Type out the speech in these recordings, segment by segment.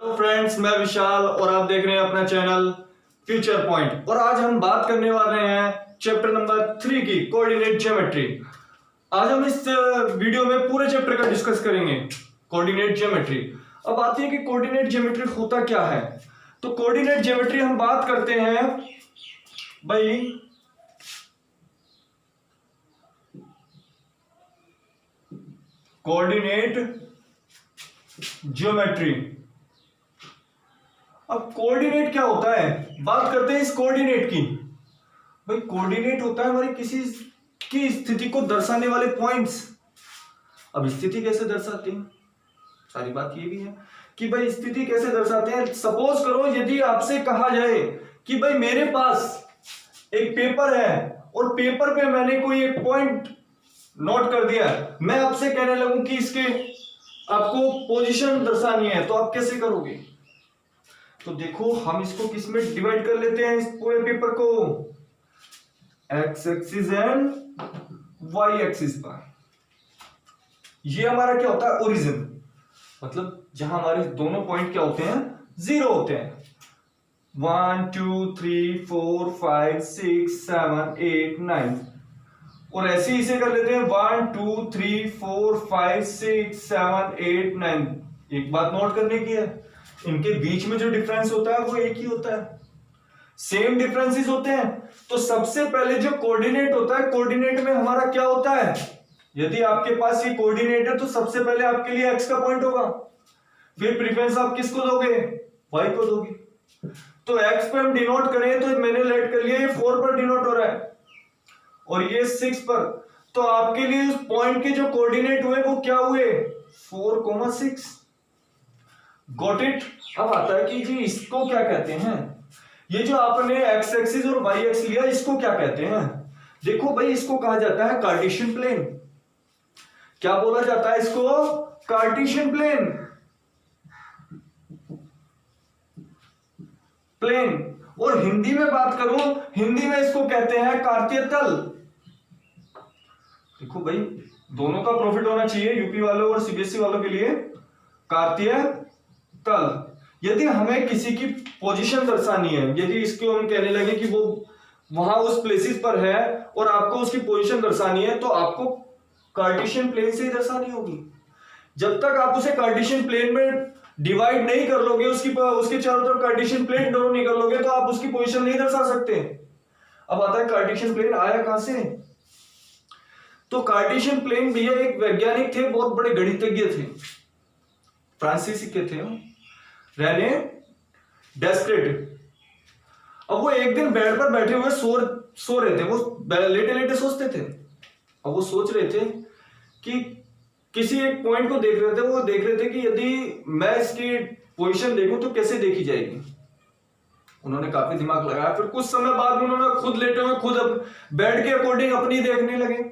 Hello friends, मैं विशाल और आप देख रहे हैं अपना चैनल फ्यूचर पॉइंट। और आज हम बात करने वाले हैं चैप्टर नंबर 3 की कोऑर्डिनेट ज्योमेट्री। आज हम इस वीडियो में पूरे चैप्टर का डिस्कस करेंगे कोऑर्डिनेट ज्योमेट्री। अब आती है कि कोऑर्डिनेट ज्योमेट्री होता क्या है। तो कोऑर्डिनेट ज्योमेट्री हम बात करते हैं भाई कोऑर्डिनेट ज्योमेट्री। अब कोऑर्डिनेट क्या होता है, बात करते हैं इस कोऑर्डिनेट की। भाई कोऑर्डिनेट होता है हमारी किसी की स्थिति को दर्शाने वाले पॉइंट्स। अब स्थिति कैसे दर्शाते हैं, सारी बात ये भी है कि भाई स्थिति कैसे दर्शाते हैं। सपोज करो यदि आपसे कहा जाए कि भाई मेरे पास एक पेपर है और पेपर पे मैंने कोई एक पॉइंट नोट कर दिया, मैं आपसे कहने लगूं कि इसके आपको पोजीशन दर्शानी है, तो आप कैसे करोगे। तो देखो हम इसको किस में डिवाइड कर लेते हैं, इस पूरे पेपर को x axis and y axis पर। ये हमारा क्या होता है, ओरिजिन, मतलब जहां हमारे दोनों पॉइंट क्या होते हैं, जीरो होते हैं। 1 2 3 4 5 6 7 8 9। और ऐसे ही इसे कर लेते हैं 1 2 3 4 5 6 7 8 9। एक बात नोट करने की है, इनके बीच में जो डिफरेंस होता है वो एक ही होता है, सेम डिफरेंसेस होते हैं। तो सबसे पहले जो कोऑर्डिनेट होता है, कोऑर्डिनेट में हमारा क्या होता है, यदि आपके पास ये कोऑर्डिनेट है तो सबसे पहले आपके लिए एक्स का पॉइंट होगा, फिर प्रीफरेंस आप किसको दोगे, वाई को दोगे। तो एक्स पे हम डिनोट करें तो मैंने लेट कर लिया, ये 4 पर डिनोट हो रहा है और ये 6 पर। तो आपके लिए उस पॉइंट के जो कोऑर्डिनेट हुए वो क्या हुए, 4,6। Got it. अब आता है कि जी इसको क्या कहते हैं, ये जो आपने एक्स एक्सिस और वाई एक्स लिया इसको क्या कहते हैं। देखो भाई इसको कहा जाता है कार्टेशियन प्लेन। क्या बोला जाता है इसको, कार्टेशियन प्लेन। और हिंदी में बात करूं, हिंदी में इसको कहते हैं कार्तीय तल। देखो भाई दोनों का प्रॉफिट होना चाहिए, यूपी वालों और सीबीएसई वालों के लिए। कार्तीय तल, यदि हमें किसी की पोजीशन दर्शानी है, यदि इसको हम कहने लगे कि वो वहां उस प्लेसेस पर है और आपको उसकी पोजीशन दर्शानी है, तो आपको कार्टेशियन प्लेन से ही दर्शानी होगी। जब तक आप उसे कार्टेशियन प्लेन में डिवाइड नहीं कर लोगे, उसके चारों तरफ कार्टेशियन प्लेन ड्रॉ नहीं कर लोगे, तो आप उसकी पोजीशन नहीं दर्शा सकते। अब आता है कार्टेशियन प्लेन आया कहां से। तो कार्टेशियन प्लेन भैया एक वैज्ञानिक थे, बहुत बड़े गणितज्ञ थे, फ्रांसीसी के थे, रेने डेस्क्रेट। अब वो एक दिन बेड पर बैठे हुए सो रहे थे, वो लेटे लेटे सोचते थे। अब वो सोच रहे थे कि किसी एक पॉइंट को देख रहे थे, वो देख रहे थे कि यदि मैं इसकी पोजीशन देखूं तो कैसे देखी जाएगी। उन्होंने काफी दिमाग लगाया, फिर कुछ समय बाद उन्होंने खुद लेटे हुए खुद बेड के अकॉर्डिंग अपनी देखने लगे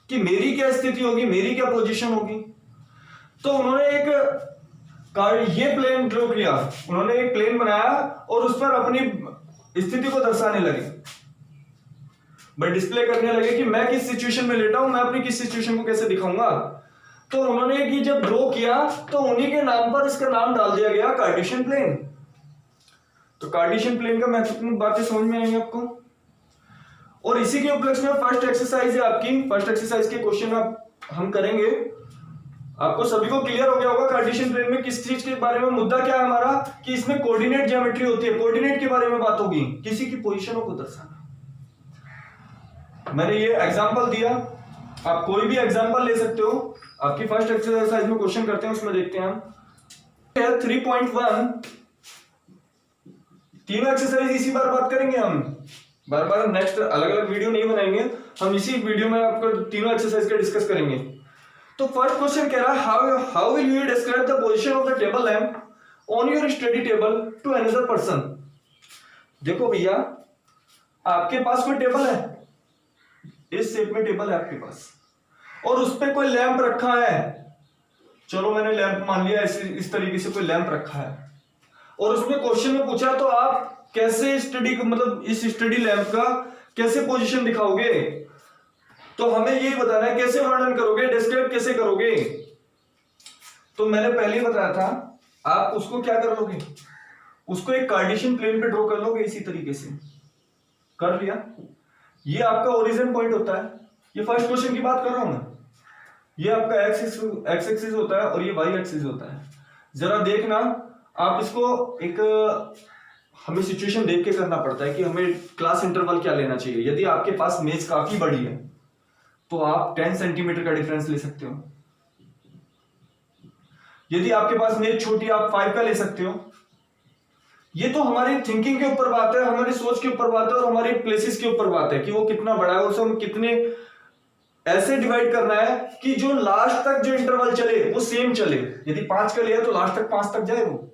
कि मेरी क्या स्थिति होगी, मेरी क्या पोजीशन होगी। तो उन्होंने ये प्लेन ड्रॉ किया, उन्होंने एक प्लेन बनाया और उस पर अपनी स्थिति को दर्शाने लगे, भाई डिस्प्ले करने लगे कि मैं किस सिचुएशन में लेटा हूं, मैं अपनी किस सिचुएशन को कैसे दिखाऊंगा। तो उन्होंने ये जब ड्रॉ किया तो उन्हीं के नाम पर इसका नाम डाल दिया गया कार्टेशियन प्लेन। तो कार्टेशियन प्लेन का महत्वपूर्ण बातें समझ में आएंगे आपको। और इसी के उपलक्ष्य में फर्स्ट एक्सरसाइज है आपकी, फर्स्ट एक्सरसाइज के क्वेश्चन हम करेंगे। आपको सभी को क्लियर हो गया होगा कार्टेशियन प्लेन में किस चीज के बारे में मुद्दा क्या है हमारा, कि इसमें कोऑर्डिनेट ज्योमेट्री होती है, कोऑर्डिनेट के बारे में बात होगी, किसी की पोजीशनों को दर्शाना। मैंने ये एग्जांपल दिया, आप कोई भी एग्जांपल ले सकते हो। आपकी फर्स्ट एक्सरसाइज में क्वेश्चन करते हैं, उसमें देखते हैं हम 3.1। तीनों एक्सरसाइज इसी बार बात करेंगे हम, बार बार नेक्स्ट अलग अलग वीडियो नहीं बनाएंगे, हम इसी वीडियो में आपको तीनों एक्सरसाइज का डिस्कस करेंगे। तो फर्स्ट क्वेश्चन कह रहा है how will you describe the position of the table lamp on your study table to another person. देखो भैया आपके पास कोई टेबल है, इस शेप में टेबल है आपके पास, और उस पे कोई लैंप रखा है। चलो मैंने लैंप मान लिया, इस तरीके से कोई लैंप रखा है, और उसमें क्वेश्चन में पूछा तो आप कैसे स्टडी, मतलब इस स्टडी लैंप का कैसे पोजीशन दिखाओगे। तो हमें यही बताना है कैसे वर्णन करोगे, डिस्क्राइब कैसे करोगे। तो मैंने पहले ही बताया था आप उसको क्या कर लोगे, उसको एक कार्टेशियन प्लेन पे ड्रॉ कर लोगे इसी तरीके से। कर लिया, ये आपका ओरिजिन पॉइंट होता है। ये फर्स्ट क्वेश्चन की बात कर रहा हूं मैं। ये आपका एक्स एक्सिस होता है और ये वाई एक्सिस होता है। जरा देखना, आप इसको एक हमें सिचुएशन देख के करना पड़ता है कि हमें क्लास इंटरवल क्या लेना चाहिए। यदि आपके पास मेज काफी बड़ी है तो आप 10 सेंटीमीटर का डिफरेंस ले सकते हो। यदि आपके पास मेज छोटी, आप 5 का ले सकते हो। ये तो हमारी थिंकिंग के ऊपर बात है, हमारी सोच के ऊपर बात है और हमारे प्लेसेस के ऊपर बात है कि वो कितना बड़ा है, उसे हम कितने ऐसे डिवाइड करना है कि जो लास्ट तक जो इंटरवल चले वो सेम चले। यदि 5 का लिया तो लास्ट तक 5 तक जाए वो,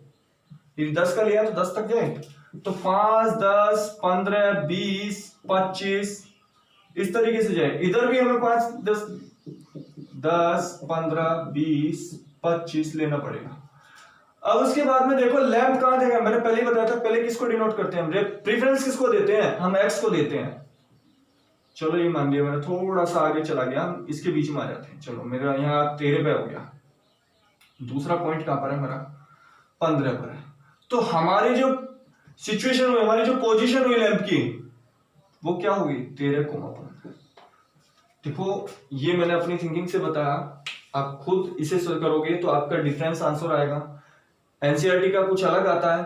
यदि 10 का लिया तो 10 तक जाए। तो 5, 10, 15, 20, 25 इस तरीके से जाए। इधर भी हमें 5, 10, 15, 20, 25 लेना पड़ेगा। अब उसके बाद में देखो लैंप कहां देगा, मैंने पहले ही बताया था। पहले किसको डिनोट करते हैं हम, प्रेफरेंस किसको देते हैं हम, एक्स को देते हैं। चलो ये मान लिया, मैंने थोड़ा सा आगे चला गया, हम इसके बीच में आ जाते हैं। चलो मेरा यहाँ 13 पे हो गया, दूसरा पॉइंट कहां पर है मेरा, 15 पर है। तो हमारी जो सिचुएशन हुई, हमारी जो पोजीशन हुई लैंप की, वो क्या होगी, 13,15। देखो ये मैंने अपनी थिंकिंग से बताया, आप खुद इसे करोगे तो आपका डिफरेंस आंसर आएगा। एनसीईआरटी का कुछ अलग आता है,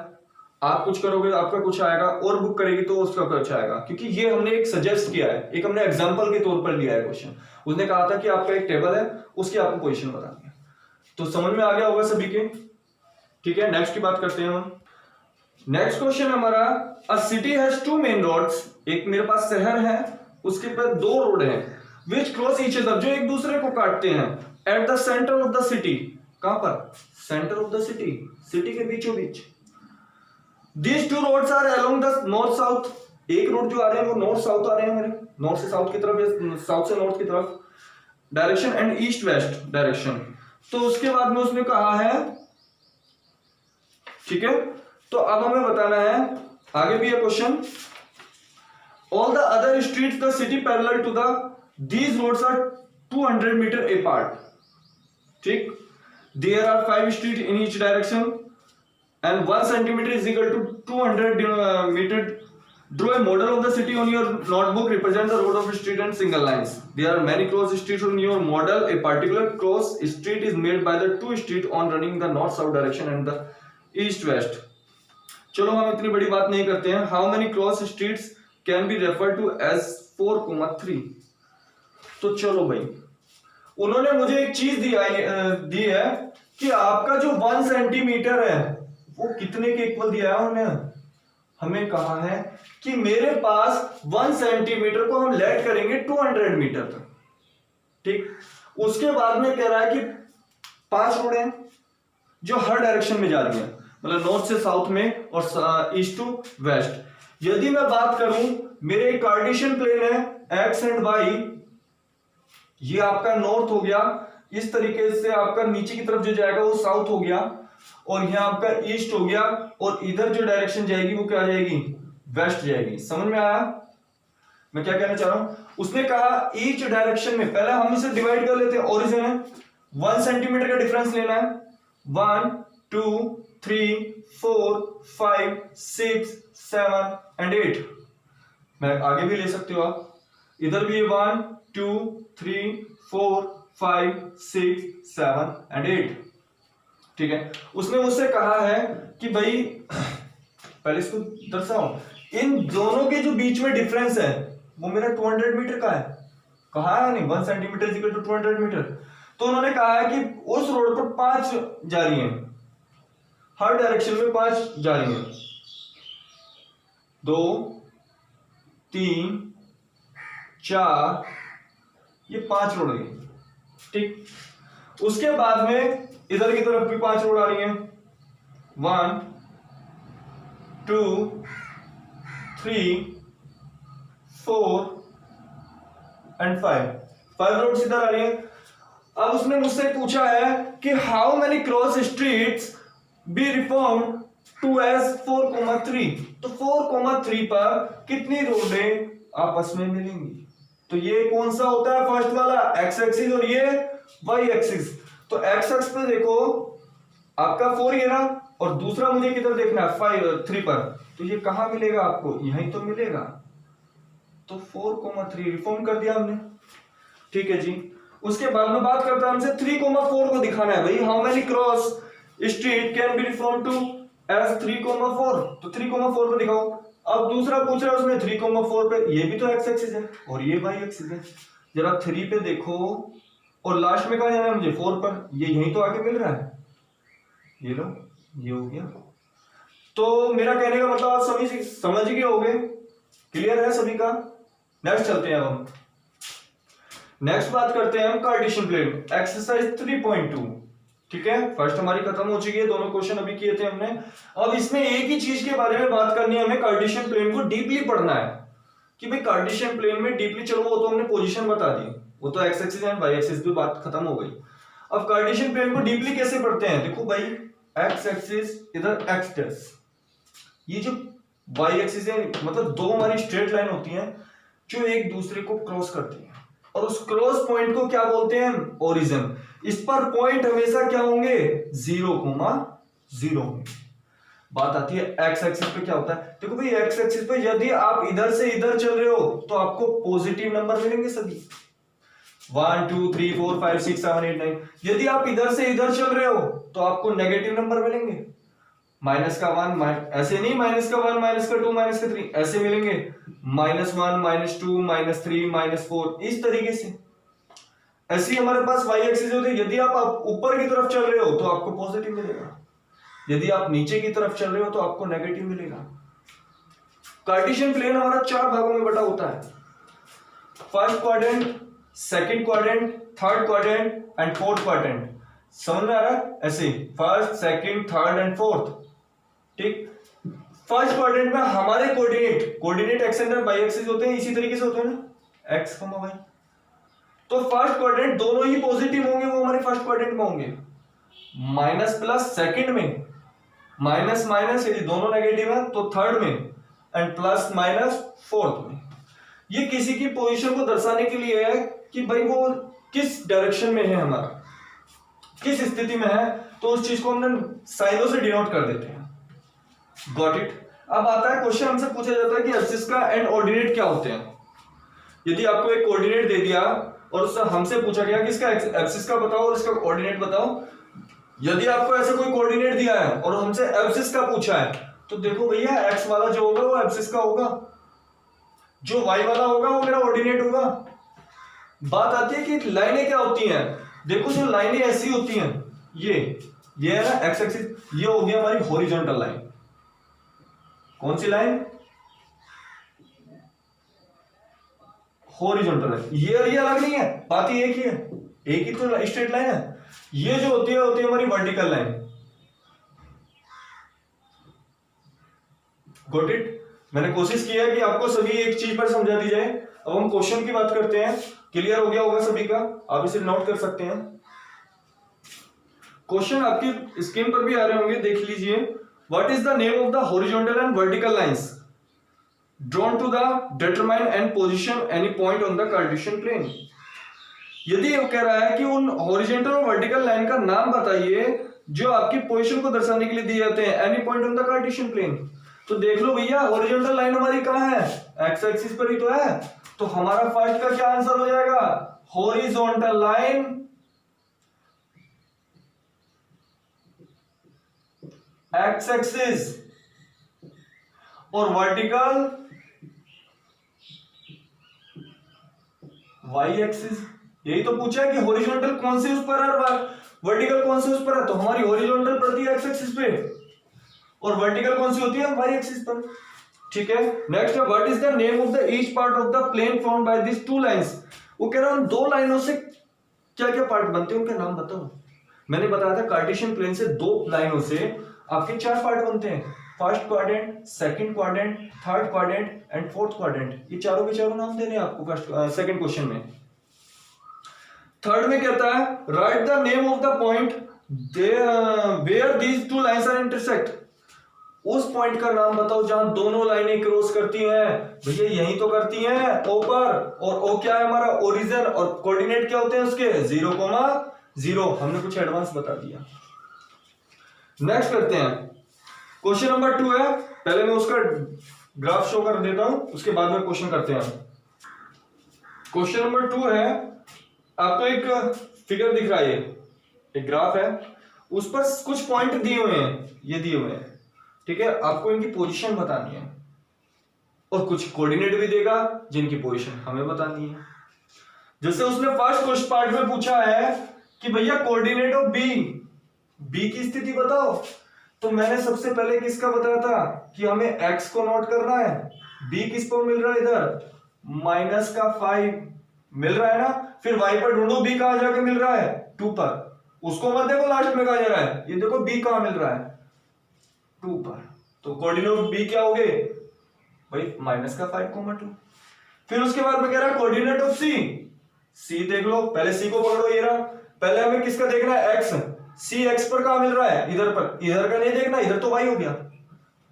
आप कुछ करोगे तो आपका कुछ आएगा, और बुक करेगी तो उसका कुछ आएगा। क्योंकि ये हमने एक सजेस्ट किया है, एक हमने एग्जांपल के तौर पर लिया है क्वेश्चन। उसने कहा था कि आपका एक टेबल है, उसकी आपको पोजीशन बतानी है। तो समझ में आ गया होगा सभी के, ठीक है। नेक्स्ट की बात करते हैं हम। नेक्स्ट क्वेश्चन हमारा, a city has 2 main roads. एक मेरे पास शहर है, उसके पास 2 रोड हैं, विच क्रॉस ईच अदर, जो एक दूसरे को काटते हैं, at the centre of the city. कहां पर, centre of the city, city के बीचों बीच। These 2 roads are along the north south। एक रोड जो आ रहे हैं वो नॉर्थ साउथ आ रहे हैं मेरे, नॉर्थ से साउथ की तरफ या साउथ से नॉर्थ की तरफ, direction and east west direction. तो उसके बाद में उसने कहा है, ठीक है। तो अब हमें बताना है, आगे भी है question, all the other streets the city parallel to the these roads are 200 metre apart. ठीक, there are 5 street in each direction and 1 centimeter is equal to 200 meter. Draw a model of the city on your notebook. Represent the road of street and single lines. There are many cross streets on your model. A particular cross street is made by the 2 street on running the north south direction and the east west. चलो हम इतनी बड़ी बात नहीं करते हैं। How many cross streets can be referred to as 4,3? तो चलो भाई, उन्होंने मुझे एक चीज दी है कि आपका जो 1 सेंटीमीटर है वो कितने के इक्वल दिया है उन्होंने, हमें कहा है कि मेरे पास 1 सेंटीमीटर को हम लेट करेंगे 200 मीटर तक। ठीक, उसके बाद में कह रहा है कि 5 रोड हैं जो हर डायरेक्शन में जा रही हैं, मतलब नॉर्थ से साउथ में और ईस्ट टू वेस्ट। यदि मैं बात करूं, मेरे एक कार्टेशियन प्लेन है एक्स एंड वाई, ये आपका नॉर्थ हो गया, इस तरीके से आपका नीचे की तरफ जो जाएगा वो साउथ हो गया, और यहाँ आपका ईस्ट हो गया, और इधर जो डायरेक्शन जाएगी वो क्या जाएगी, वेस्ट जाएगी। समझ में आया मैं क्या कहना चाह रहा हूं। उसने कहा ईच डायरेक्शन में, पहले हम इसे डिवाइड कर लेते हैं, ओरिजिन है 1 सेंटीमीटर का डिफरेंस लेना है, 1, 2, 3, 4, 5, 6, 7 एंड 8। मैं आगे भी ले सकते हो आप, इधर भी 1, 2, 3, 4, 5, 6, 7 एंड 8। ठीक है, उसने मुझसे कहा है कि भाई पहले इसको दर्शाओ, इन दोनों के जो बीच में डिफरेंस है वो मेरा 200 मीटर का है। कहा है नहीं 1 सेंटीमीटर इक्वल टू 200 मीटर। तो उन्होंने कहा है कि उस रोड पर 5 जा रही हैं, हर डायरेक्शन में 5 जा रही हैं, 2, 3, 4, ये 5 रोड है। ठीक, उसके बाद में इधर की तरफ भी 5 रोड आ रही हैं, 1, 2, 3, 4 एंड 5 रोड इधर आ रही हैं। अब उसने मुझसे पूछा है कि how many cross streets be reform to as 4,3। तो 4,3 पर कितनी रोडें आपस में मिलेंगी। तो ये कौन सा होता है, फर्स्ट वाला एक्स एक्सिस, और ये वाई एक्सिस। तो एक्स एक्स पे देखो आपका 4 ये ना, और दूसरा मुझे किधर देखना है 3 पर, तो ये कहां मिलेगा आपको, यहीं तो मिलेगा। तो 4,3 रिफॉर्म कर दिया हमने, ठीक है जी। उसके बाद में बात करता है हमसे 3,4 को दिखाना है भाई, how many cross street can be reform to as 3,4, तो 3,4 पे दिखाओ। अब दूसरा पूछ रहा है उसमें 3,4 पे, ये भी तो एक्स एक्सिस है और ये वाई एक्सिस है। जरा 3 पे देखो और लास्ट में कहा जाना है मुझे 4 पर, ये यहीं तो आके मिल रहा है, ये लो ये हो गया। तो मेरा कहने का मतलब आप सभी समझ गए होंगे, क्लियर है सभी का। नेक्स्ट चलते हैं, अब हम नेक्स्ट बात करते हैं हम कार्टेशियन प्लेन एक्सरसाइज 3.2, ठीक है। फर्स्ट हमारी खत्म हो चुकी है, दोनों क्वेश्चन अभी किए थे हमने। अब इसमें एक ही चीज के बारे में बात करनी है हमें, कार्टेशियन प्लेन को डीपली पढ़ना है कि भाई कार्टेशियन प्लेन में डीपली, चलो वो तो हमने पोजीशन बता दी, वो तो x axis and y axis पे बात खत्म हो गई। अब कार्टेशियन प्लेन को डीपली कैसे पढ़ते हैं, देखो भाई एक्स एक्सिस इधर एक्स डैश, ये जो वाई एक्सिस है मतलब दो हमारी स्ट्रेट लाइन होती हैं जो एक दूसरे को क्रॉस करती हैं, और उस क्रॉस पॉइंट को क्या बोलते हैं, ओरिजिन। इस पर पॉइंट हमेशा क्या होंगे, 0,0 होंगे। बात आती है एक्स एक्सिस पे क्या होता है, देखो भाई एक्स एक्सिस पे यदि आप इधर से इधर चल रहे हो तो आपको पॉजिटिव नंबर मिलेंगे सभी, 1 2 3 4 5 6 7 8 9। यदि आप इधर से इधर चल रहे हो तो आपको नेगेटिव नंबर मिलेंगे, माइनस का 1, ऐसे नहीं माइनस का 1 माइनस का 2 माइनस का 3, ऐसे मिलेंगे -1 -2 -3 -4, इस तरीके से। ऐसे ही हमारे पास y एक्सिस होती है, यदि आप ऊपर की तरफ चल रहे हो तो आपको पॉजिटिव मिलेगा, यदि आप नीचे की तरफ चल रहे हो तो आपको नेगेटिव मिलेगा। कार्टेशियन प्लेन हमारा 4 भागों में बटा होता है, first quadrant, second quadrant, third quadrant and fourth quadrant. समझ में आ रहा है, ऐसे first second third and fourth, ठीक। फर्स्ट क्वाड्रेंट में हमारे coordinate x and y axis होते हैं, इसी तरीके से होते हैं ना, एक्स वाई। तो फर्स्ट क्वाड्रेंट दोनों ही पॉजिटिव होंगे, वो हमारे फर्स्ट क्वाड्रेंट में होंगे। माइनस प्लस सेकंड में, माइनस माइनस यदि दोनों नेगेटिव है तो थर्ड में, एंड प्लस माइनस फोर्थ में। ये किसी की पोजीशन को दर्शाने के लिए है कि भाई वो किस डायरेक्शन में है, हमारा किस स्थिति में है, तो उस चीज को हमने साइनों से डिनोट कर देते हैं। Got it. अब आता है क्वेश्चन, हमसे पूछा जाता है कि एक्सिस का एंड ऑर्डिनेट क्या होते हैं। यदि आपको एक कोऑर्डिनेट दे दिया और उससे हमसे पूछा गया कि इसका एक्सिस का बताओ और इसका कोऑर्डिनेट बताओ, यदि आपको ऐसे कोई कोऑर्डिनेट दिया है और हमसे एक्सिस का पूछा है, तो देखो भैया एक्स वाला जो होगा वो एक्सिस का होगा, जो वाई वाला होगा वो मेरा ऑर्डिनेट होगा। बात आती है कि लाइनें क्या होती हैं, देखो जो लाइनें ऐसी होती हैं, ये है ना एक्स एक्सिस, ये हो गया हमारी हॉरिजॉन्टल लाइन। कौन सी लाइन, हॉरिजॉन्टल लाइन। ये अलग नहीं है, बात ही एक ही है, एक ही तो स्ट्रेट लाइन है। ये जो होती है हमारी वर्टिकल लाइन। Got it. मैंने कोशिश की है कि आपको सभी एक चीज पर समझा दी जाए। अब हम क्वेश्चन की बात करते हैं, क्लियर हो गया होगा सभी का, आप इसे नोट कर सकते हैं। क्वेश्चन आपकी स्क्रीन पर भी आ रहे होंगे, देख लीजिए। What is the name of the horizontal and vertical lines drawn to the determine and position any point on the Cartesian plane. यदि ये कह रहा है कि उन हॉरिजॉन्टल और वर्टिकल लाइन का नाम बताइए जो आपकी पोजीशन को दर्शाने के लिए दिए जाते हैं any point on the Cartesian plane, तो देख लो भैया हॉरिजॉन्टल लाइन हमारी कहां है, एक्स एक्सिस पर ही तो है। तो हमारा फर्स्ट का क्या आंसर हो जाएगा, हॉरिजॉन्टल लाइन एक्स एक्सिस और वर्टिकल वाई एक्सिस। यही तो पूछा है कि हॉरिजॉन्टल कौन से उस पर है और वर्टिकल कौन से उस पर है, तो हमारी हॉरिजॉन्टल पड़ती है एक्स एक्सिस पे और वर्टिकल कौन सी होती है वाई एक्सिस पर, ठीक है। नेक्स्ट है what is the name of the each part of the plane formed by this two lines. वो कह रहा है उन दो लाइनों से क्या क्या पार्ट बनते हैं, उनके नाम बताओ। मैंने बताया था कार्टेशियन प्लेन से दो लाइनों से आपके 4 पार्ट बनते हैं, first quadrant, second quadrant, third quadrant and fourth quadrant. ये चारों के चारों नाम देने हैं आपको फर्स्ट सेकंड क्वेश्चन में। थर्ड में कहता है write the name of the point where these two lines are intersect. उस पॉइंट का नाम बताओ जहां दोनों लाइनें क्रॉस करती हैं। भैया यही तो करती हैं, ओ पर, और ओ क्या है हमारा ओरिजिन, और कोऑर्डिनेट क्या होते हैं उसके 0,0। हमने कुछ एडवांस बता दिया। नेक्स्ट करते हैं, क्वेश्चन नंबर 2 है, पहले मैं उसका ग्राफ शो कर देता हूं, उसके बाद में क्वेश्चन करते हैं। क्वेश्चन नंबर 2 है, आपको एक फिगर दिख रहा है, एक ग्राफ है, उस पर कुछ पॉइंट दिए हुए हैं, ये दिए हुए हैं, ठीक है, आपको इनकी पोजीशन बतानी है और कुछ कोऑर्डिनेट भी देगा जिनकी पोजीशन हमें बतानी है। जैसे उसने फर्स्ट क्वेश्चन पार्ट में पूछा है कि भैया कोऑर्डिनेट ऑफ बी की स्थिति बताओ, तो मैंने सबसे पहले किसका बताया था कि हमें x को नोट करना है, b किस पर मिल रहा है, इधर -5 मिल रहा है ना, फिर y पर ढूंढो b कहां जाके मिल रहा है, 2 पर, उसको मत देखो लास्ट में कहां जा रहा है, ये देखो b कहां मिल रहा है, 2 पर, तो कोऑर्डिनेट ऑफ b क्या हो गए भाई -5, 2। फिर उसके बाद में कह रहा है कोऑर्डिनेट ऑफ c देख लो, पहले c को पकड़ो, ये रहा, पहले हमें किसका देखना है, x, c x पर कहां मिल रहा है, इधर पर, इधर का नहीं देखना, इधर तो y हो गया,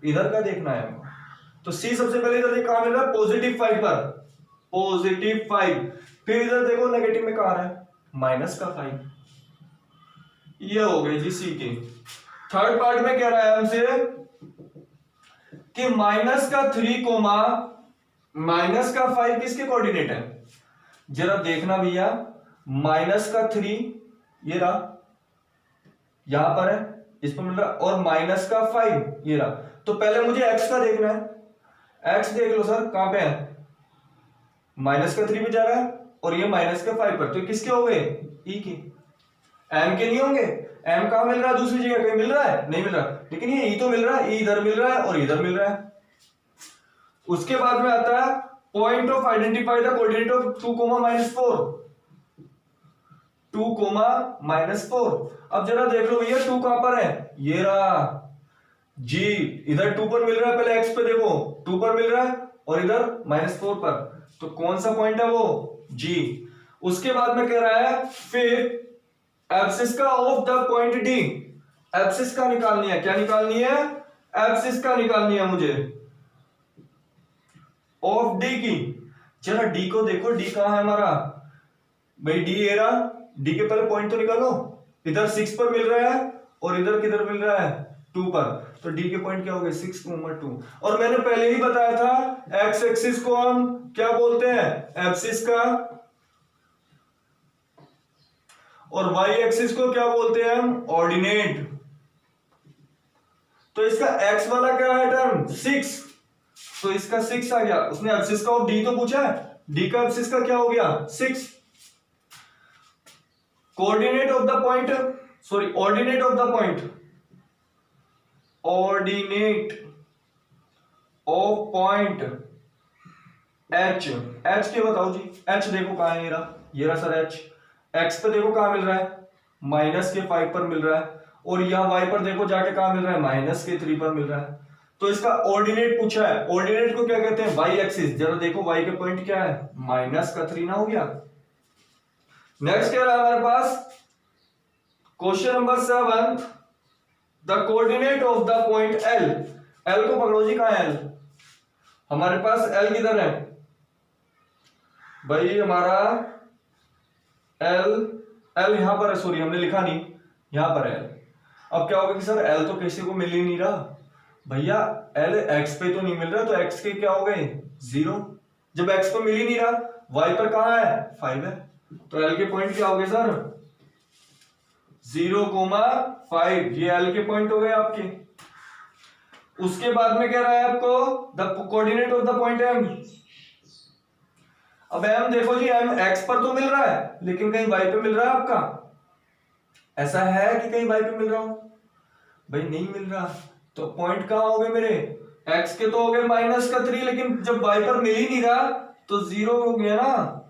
इधर का देखना है हमको, तो c सबसे पहले इधर कहां मिल रहा है, +5 पर, +5, फिर इधर देखो नेगेटिव में कहां आ रहा है, -5, ये हो गई जी c की। थर्ड पार्ट में कह रहा है हमसे कि -3, किसके कोऑर्डिनेट है, जरा देखना भैया, -3 ये रहा, यहां पर है, इस पर मिल रहा, और -5 ये रहा, तो पहले मुझे x का देखना है, x देख लो सर कहां पे है, -3 पे जा रहा है और ये -5 पर, तो किसके हो गए, e के, m के नहीं होंगे, m कहां मिल रहा है, दूसरी जगह कहीं मिल रहा है, नहीं मिल रहा, लेकिन ये e तो मिल रहा है, e इधर मिल रहा है और इधर मिल रहा है। उसके बाद में आता है point of identify the coordinate of 2, -4, 2, -4, अब जरा देख लो भैया 2 कहां पर है, ये रहा g, इधर 2 पर मिल रहा है, पहले x पे देखो 2 पर मिल रहा है और इधर -4 पर, तो कौन सा पॉइंट है वो, g। उसके बाद में कह रहा है फिर एब्सिस का of the point d, abscess का निकालनी है, क्या निकालनी है, एब्सिस का निकालनी है मुझे, ऑफ d की, जरा d को देखो, d कहां है हमारा भाई, d ये रहा, d के पहले पॉइंट तो निकालो, इधर 6 पर मिल रहा है और इधर किधर मिल रहा है, 2 पर, तो d के पॉइंट क्या हो गए, 6, 2, और मैंने पहले ही बताया था x एक्सिस को हम क्या बोलते हैं, एब्सिस का, और y एक्सिस को क्या बोलते हैं हम, ऑर्डिनेट। तो इसका x वाला क्या है टर्म, 6, तो इसका 6 आ गया, उसने एब्सिस का ऑफ d तो पूछा है, d का एब्सिस का क्या हो गया, 6। Coordinate of the point, sorry ordinate of the point, ordinate of point h, h के बताओ जी, h देखो कहां है, ये रहा सर h, x पे देखो कहां मिल रहा है, -5 पर मिल रहा है, और यहां y पर देखो जाके कहां मिल रहा है, -3 पर मिल रहा है, तो इसका ऑर्डिनेट पूछा है, ऑर्डिनेट को क्या कहते हैं, y एक्सिस, जरा देखो y के पॉइंट क्या है, -3 ना हो गया। नेक्स्ट क्या रहा हमारे पास, question number 7, the coordinate of the point L, L को पकड़ो जी, कहां है L, हमारे पास L किधर है भाई, हमारा L यहां पर है, सॉरी हमने लिखा नहीं, यहां पर है L। अब क्या होगा कि सर L तो किसी को मिल ही नहीं रहा भैया, L x पे तो नहीं मिल रहा, तो x के क्या हो गए, 0, जब x पे मिल ही नहीं रहा, y पर कहां है, 5 है, तो L के पॉइंट क्या हो गए सर, 0, 5, ये L के पॉइंट हो गए आपके। उसके बाद में कह रहा है आपको the coordinate of the point M, अब M देखो जी, M x पर तो मिल रहा है लेकिन कहीं y पे मिल रहा है आपका, ऐसा है कि कहीं y पे मिल रहा हो भाई, नहीं मिल रहा, तो पॉइंट कहां हो गए मेरे, x के तो हो गए -3, लेकिन जब y पर मिल ही नहीं रहा तो 0 हो गया ना,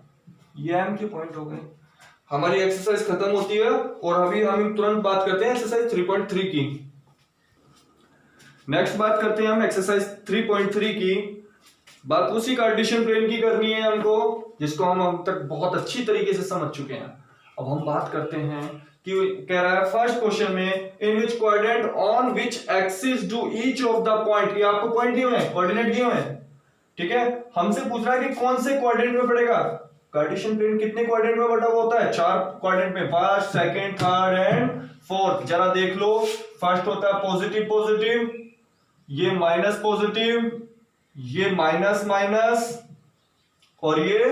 ये M के पॉइंट हो गए। हमारी एक्सरसाइज खत्म होती है और अभी हम तुरंत बात करते हैं एक्सरसाइज 3.3 की। नेक्स्ट बात करते हैं हम एक्सरसाइज 3.3 की, बात उसी कार्टेशियन प्लेन की करनी है हमको, जिसको हम अब तक बहुत अच्छी तरीके से समझ चुके हैं। अब हम बात करते हैं कि कह रहा है फर्स्ट क्वेश्चन में, in which coordinate on which axis do each of the point, ये आपको पॉइंट दिए हुए हैं, कोऑर्डिनेट दिए हुए हैं, ठीक है, हमसे पूछ रहा है कि कौन से कोऑर्डिनेट में पड़ेगा, कार्टेशियन प्लेन कितने क्वाड्रेंट में बटा हुआ होता है? 4 क्वाड्रेंट में, first, second, third and fourth. जरा देख लो, फर्स्ट होता है पॉजिटिव पॉजिटिव, ये माइनस पॉजिटिव, ये माइनस माइनस, और ये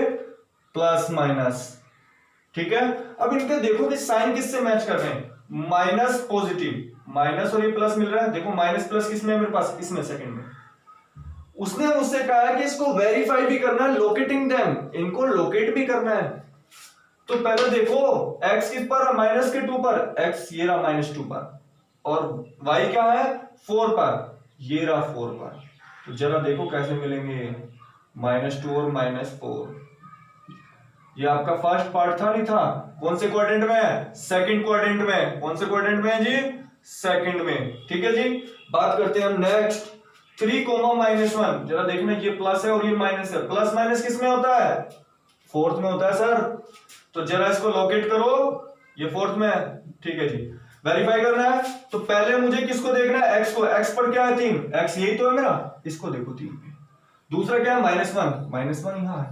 प्लस माइनस। ठीक है, अब इनके देखो कि साइन किससे मैच कर रहे हैं? माइनस पॉजिटिव, माइनस और ये प्लस मिल रहा है। देखो माइनस प्लस किसमें है मेरे पास? इसमें, सेकंड में। उसने मुझसे कहा है कि इसको वेरीफाई भी करना है, लोकेटिंग देम, इनको लोकेट भी करना है। तो पहले देखो x किस पर? माइनस के 2 पर, x ये रहा -2 पर, और y क्या है? 4 पर, ये रहा 4 पर। तो जरा देखो कैसे मिलेंगे, -2 और -4। ये आपका फर्स्ट पार्ट था, नहीं था? कौन से क्वाड्रेंट में है? सेकंड क्वाड्रेंट में। कौन से क्वाड्रेंट में है जी? सेकंड में। ठीक है जी, बात करते हैं हम नेक्स्ट 3, -1। जरा देखना, ये प्लस है और ये माइनस है। प्लस माइनस किस में होता है? फोर्थ में होता है सर। तो जरा इसको लोकेट करो, ये फोर्थ में है। ठीक है जी, वेरीफाई करना है तो पहले मुझे किसको देखना है? x को। x पर क्या है? 3। x यही तो है मेरा, इसको देखो 3 पे। दूसरा क्या है? -1, -1 यहां है।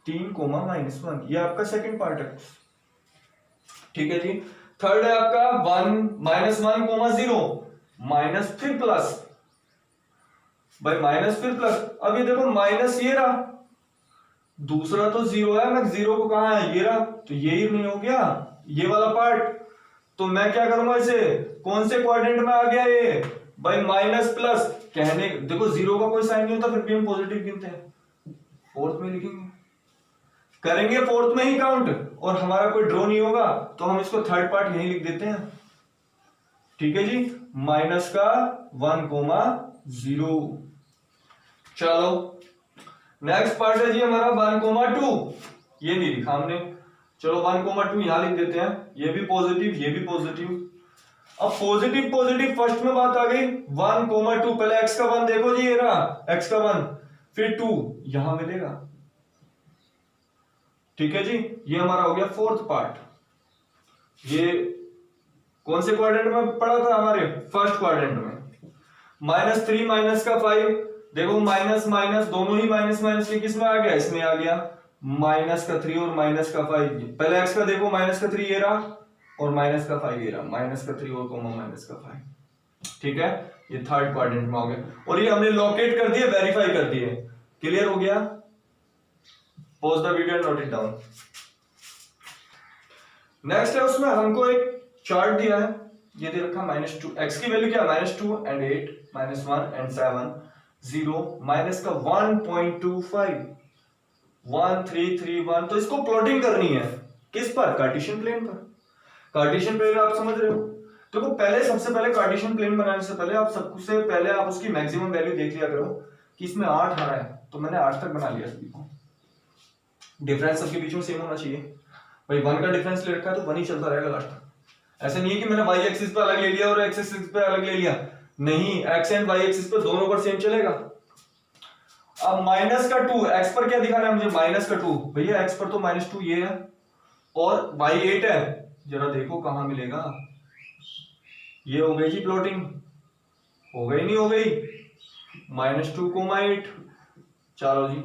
3, -1, ये आपका सेकंड पार्ट है। ठीक है जी, थर्ड है आपका 1, -1, 0, माइनस फिर प्लस, भाई माइनस फिर प्लस। अब ये देखो माइनस ये रहा, दूसरा तो 0 है, मैं 0 को कहा है? ये रहा, तो ये ही नहीं हो गया ये वाला पार्ट। तो मैं क्या करूंगा इसे? कौन से क्वाड्रेंट में आ गया ये? भाई माइनस प्लस। कहने देखो 0 का कोई साइन नहीं होता, फिर भी हम पॉजिटिव गिनते हैं, फोर्थ में लिखेंगे, करेंगे फोर्थ में ही काउंट, और हमारा कोई ड्रॉ नहीं होगा तो हम इसको थर्ड पार्ट यही लिख देते हैं। ठीक है जी, माइनस का 1, 0। चलो नेक्स्ट पार्ट है जी हमारा 1, 2। ये नहीं लिखा हमने, चलो 1, 2 यहां लिख देते हैं। ये भी पॉजिटिव, ये भी पॉजिटिव। अब पॉजिटिव पॉजिटिव फर्स्ट में बात आ गई। 1, 2, पहले x का 1 देखो जी, ये रहा x का 1, फिर 2 यहां मिलेगा। ठीक है जी, ये हमारा हो गया फोर्थ पार्ट। ये कौन से क्वाड्रेंट में पड़ा था? हमारे फर्स्ट क्वाड्रेंट में। -3 माइनस का 5, देखो माइनस माइनस दोनों ही माइनस माइनस के किस में आ गया? इसमें आ गया, माइनस का 3 और माइनस का 5। पहले x का देखो, माइनस का 3 ये रहा, और माइनस का 5 ये रहा, माइनस का 3 और माइनस का 5। ठीक है, ये थर्ड क्वाड्रेंट में हो गया, और ये हमने लोकेट कर दिए, वेरीफाई कर दिए। क्लियर हो गया? Pause the video and note it down. Next है, उसमें हमको एक चार्ट दिया है, ये दे रखा -2, x की वैल्यू क्या? -2 एंड 8, -1 एंड 7, 0, माइनस का 1.25, 1, 3, 3, 1। तो इसको प्लॉटिंग करनी है किस पर? कार्टेशियन प्लेन पर। कार्टेशियन प्लेन आप समझ रहे हो? देखो पहले, सबसे पहले कार्टेशियन प्लेन बनाने से पहले आप सबसे पहले आप उसकी मैक्सिमम वैल्यू देख लिया करो कि इसमें 8 आ रहा है, तो मैंने 8 तक बना लिया सभी को। डिफरेंस सबके बीच में सेम होना चाहिए, भाई 1 का डिफरेंस ले रखा है तो 1 ही चलता रहेगा लास्ट तक। ऐसा नहीं है कि मैंने y एक्सिस पे अलग ले लिया और x एक्सिस पे अलग ले लिया, नहीं, x एंड y एक्सिस पे दोनों पर सेम चलेगा। अब माइनस का 2, x पर क्या दिखाना है मुझे? माइनस का 2, भैया x पर तो -2 ये है, और y 8 है, जरा देखो कहां मिलेगा। ये हो गई जी प्लॉटिंग, हो गई नहीं हो गई? -2, 8। चलो जी,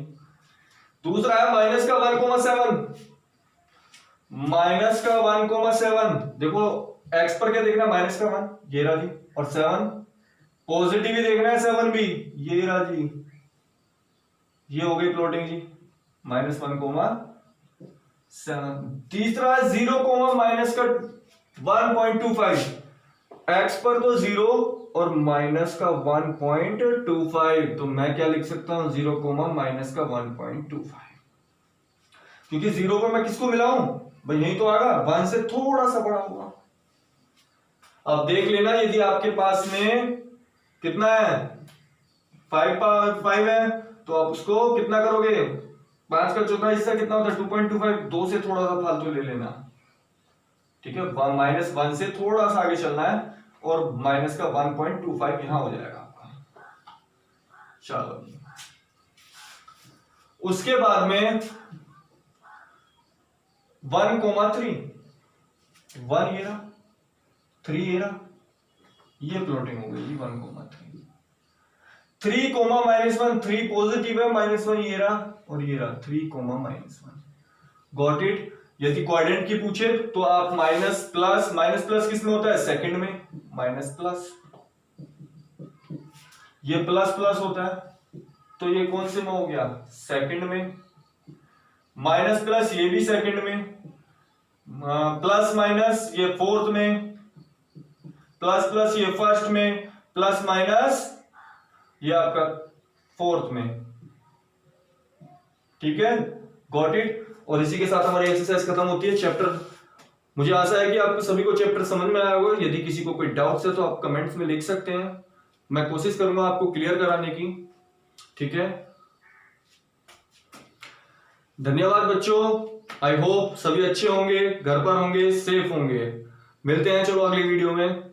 दूसरा है माइनस का 1,7, माइनस का 1,7। देखो x पर क्या देखना है? माइनस का 1, ये रहा जी, और 7 पॉजिटिव ही देखना है, 7 भी, ये रहा जी। ये हो गई प्लॉटिंग जी, -1,7। तीसरा है 0, माइनस का 1.25, x पर तो 0 और माइनस का 1.25, तो मैं क्या लिख सकता हूं? 0, माइनस का 1.25, क्योंकि 0 पर मैं किसको मिलाऊं? भाई यही तो आएगा, 1 से थोड़ा सा बड़ा होगा। अब देख लेना, यदि आपके पास में कितना है? 5 है, तो आप उसको कितना करोगे? 5 का चौथा हिस्सा कितना होता है? 2.25, 2 से थोड़ा सा फालतू ले लेना। ठीक है, -1 से थोड़ा सा आगे चलना है, और माइनस का 1.25 यहां हो जाएगा आपका। चलो, उसके बाद में 1,3, 1 ये रहा, 3 ये रहा, ये प्लॉटिंग हो गई जी 1,3। 3 कोमा -1, 3 पॉजिटिव है, -1 ये रहा और ये रहा 3 कोमा -1। Got it. यदि क्वाड्रेंट की पूछे तो आप माइनस प्लस किस में होता है? सेकंड में। माइनस प्लस, ये प्लस प्लस होता है तो ये कौन से में हो गया? सेकंड में। माइनस प्लस ये भी सेकंड में, प्लस माइनस ये फोर्थ में, प्लस प्लस ये फर्स्ट में, प्लस माइनस ये आपका फोर्थ में। ठीक है, गॉट इट। और इसी के साथ हमारी एक्सरसाइज खत्म होती है चैप्टर। मुझे आशा है कि आपको सभी को चैप्टर समझ में आया होगा। यदि किसी को कोई डाउट्स है तो आप कमेंट्स में लिख सकते हैं, मैं कोशिश करूंगा आपको क्लियर कराने की। ठीक है, धन्यवाद बच्चों। आई होप सभी अच्छे होंगे, घर पर होंगे, सेफ होंगे। मिलते हैं चलो अगली वीडियो में।